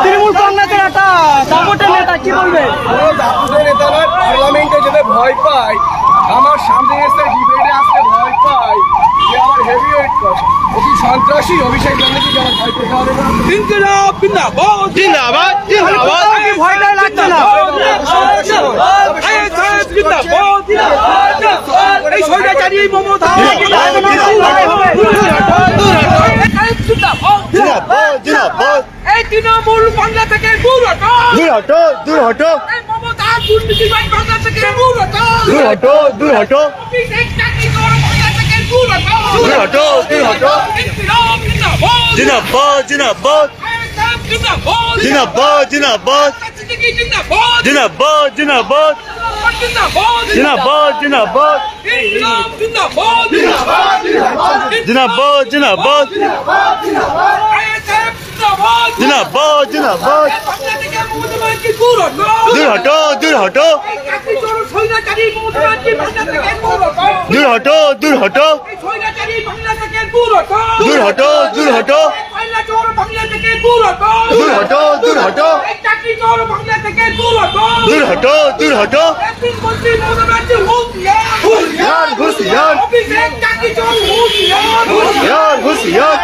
তৃণমূল কংগ্রেসের একটা সাপোর্টের নেতা কি বলবে? পার্লামেন্টে যেতে ভয় পাই, আমার সামনে এসে ডিবেটে আসতে ভয় পাই, যে আমার হেভিওয়েট অতি সন্ত্রাসী অভিষেক ব্যানার্জি আমার ভয় পেতে হবে না। ভয়টা লাগছে না। তৃণমূল বাংলা থেকে দূর হটো, দূর হটো, দূর হটো। মমতা দুর্নীতিবাজ বাংলা থেকে দূর হটো, দূর হটো, দূর হটো। দূর হটো, দূর হটো। জিন্দাবাদ, জিন্দাবাদ, জিন্দাবাদ, জিন্দাবাদ, জিন্দাবাদ, জিন্দাবাদ, জিন্দাবাদ, জিন্দাবাদ, জিন্দাবাদ, জিন্দাবাদ, জিন্দাবাদ, জিন্দাবাদ। দূর হটো, দূর হটো, দূর হটো, দূর হটো, দূর হটো, দূর হটো, দূর হটো, দূর হটো, দূর হটো, দূর হটো। হুঁশিয়ার, হুঁশিয়ার, হুঁশিয়ার, হুঁশিয়ার,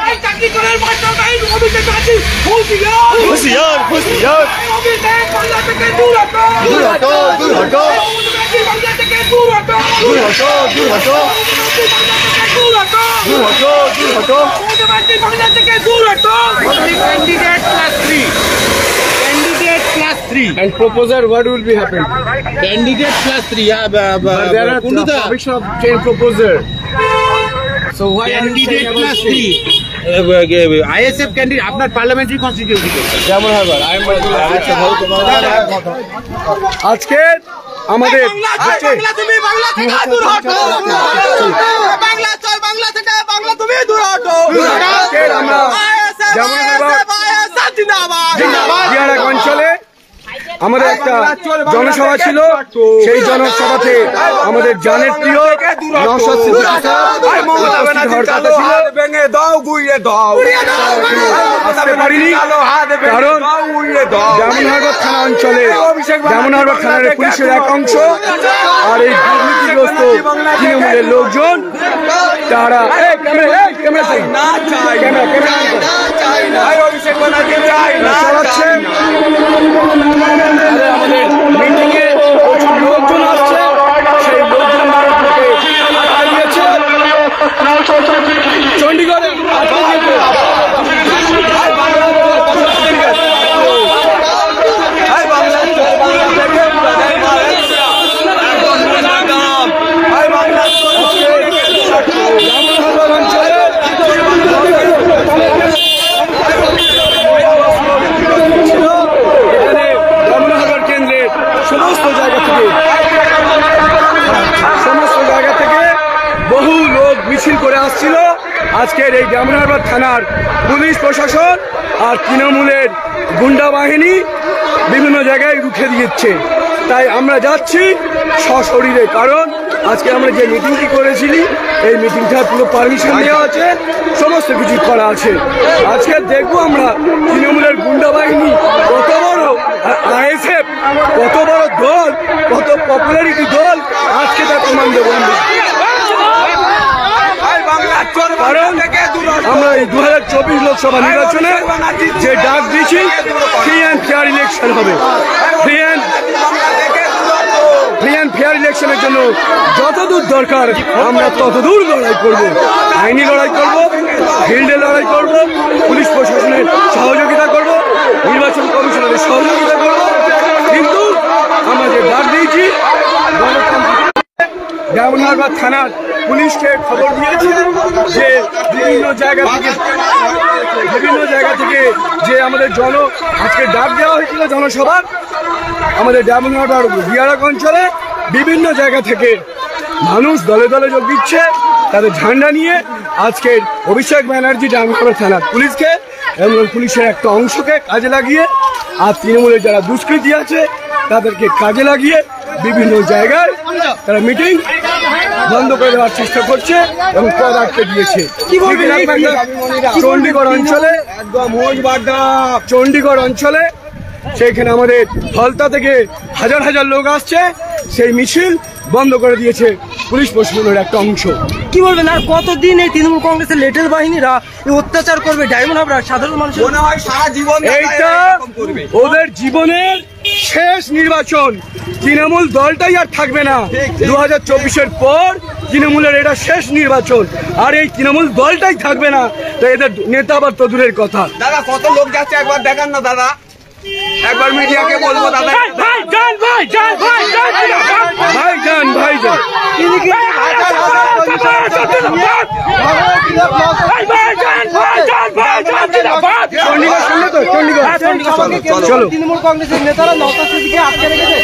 হুঁশিয়ার, হুঁশিয়ার। দূর হটো, দূর হটো, দূর হটো, দূর হটো, দূর হটো, দূর হটো। Candidate class 3. Candidate class 3. And proposer, what will be happen? Candidate class 3. There are provision of change proposer. So why Candidate class 3. ISF candidate আপনার পার্লামেন্টারি কনস্টিটিউয়েন্সি যেমন হারবার আজকে আমাদের তুমি বাংলা থেকে দূর হটো, বাংলা চল, বাংলা থেকে বাংলা তুমি দূর হটো। আমরা যেমন হারবার অঞ্চলে আমাদের একটা জনসভা ছিল, সেই জনসভাতে আমাদের জানের প্রিয় নওশাদ সিদ্দিকী আসতে পারিনি, কারণ জামুনহারবার থানা অঞ্চলে জামুনহারবার থানার পুলিশের এক অংশ আর এই দুর্নীতিগ্রস্ত তৃণমূলের লোকজন তারা আমাদের মিটিংয়ে প্রচুর লোকজন আসছে, সেই লোকজন চণ্ডীগড়ে সমস্ত জায়গা থেকে বহু লোক মিছিল করে আসছিল। আজকের এই জামুনহারবার থানার পুলিশ প্রশাসন আর তৃণমূলের গুন্ডা বাহিনী বিভিন্ন জায়গায় রুখে দিচ্ছে। তাই আমরা যাচ্ছি সশরীরে। কারণ আজকে আমরা যে মিটিংটি করেছিলি এই মিটিংটা পুরো পারমিশন দেওয়া আছে, সমস্ত কিছু করা আছে। আজকে দেখবো আমরা তৃণমূলের গুন্ডা বাহিনী কত বড়, আইএসএফ কত বড় দল, কত পপুলারিটি দল, আজকে তার প্রমাণ দেবো আমরা। কারণ আমরা এই 2024 লোকসভা নির্বাচনে যে ডাক দিয়েছি, ফ্রি অ্যান্ড ফেয়ার ইলেকশন হবে। ফ্রি অ্যান্ড ফেয়ার ইলেকশনের জন্য যতদূর দরকার আমরা ততদূর লড়াই করব, আইনি লড়াই করব, ফিল্ডে লড়াই করব, পুলিশ প্রশাসনের সহযোগিতা করব, নির্বাচন কমিশনের সহযোগিতা করব। কিন্তু আমরা যে ডাক দিয়েছি, ডায়মন্ড হারবার থানার পুলিশকে খবর দিয়েছে যে বিভিন্ন জায়গা থেকে যে আমাদের আজকে ডাক দেওয়া হয়েছিল জনসভার, আমাদের ডায়মন্ড হারবার বিয়ারাক অঞ্চলে বিভিন্ন জায়গা থেকে মানুষ দলে দলে যোগ দিচ্ছে তাদের ঝান্ডা নিয়ে। আজকে অভিষেক ব্যানার্জি ডায়মন্ড হারবার থানার পুলিশকে এবং পুলিশের একটা অংশকে কাজে লাগিয়ে, আর তৃণমূলের যারা দুষ্কৃতী আছে তাদেরকে কাজে লাগিয়ে বিভিন্ন জায়গায় তারা মিটিং বন্ধ করে দেওয়ার চেষ্টা করছে এবং পদ আটকে দিয়েছে। চণ্ডীগড় অঞ্চলে সেইখানে আমাদের ফলতা থেকে হাজার হাজার লোক আসছে, সেই মিছিল বন্ধ করে দিয়েছে পুলিশ প্রশাসনের একটা অংশ। কি বলবেন, আর কতদিন এই তৃণমূল কংগ্রেসের লেটেল বাহিনীরা অত্যাচার করবে ডায়মন্ড হারবার সাধারণ মানুষ? এইটা ওদের জীবনের শেষ নির্বাচন। তৃণমূল দলটাই আর থাকবে না 2024-এর পর। তৃণমূলের এটা শেষ নির্বাচন, আর এই তৃণমূল দলটাই থাকবে না। তো এদের নেতা আবার তো দূরের কথা। দাদা কত লোক যাচ্ছে একবার দেখান না দাদা, একবার মিডিয়াকে বলবো দাদা। চলো। তৃণমূল কংগ্রেসের নেতারা নওশাদ সিদ্দিকীকে আটকে রেখেছে।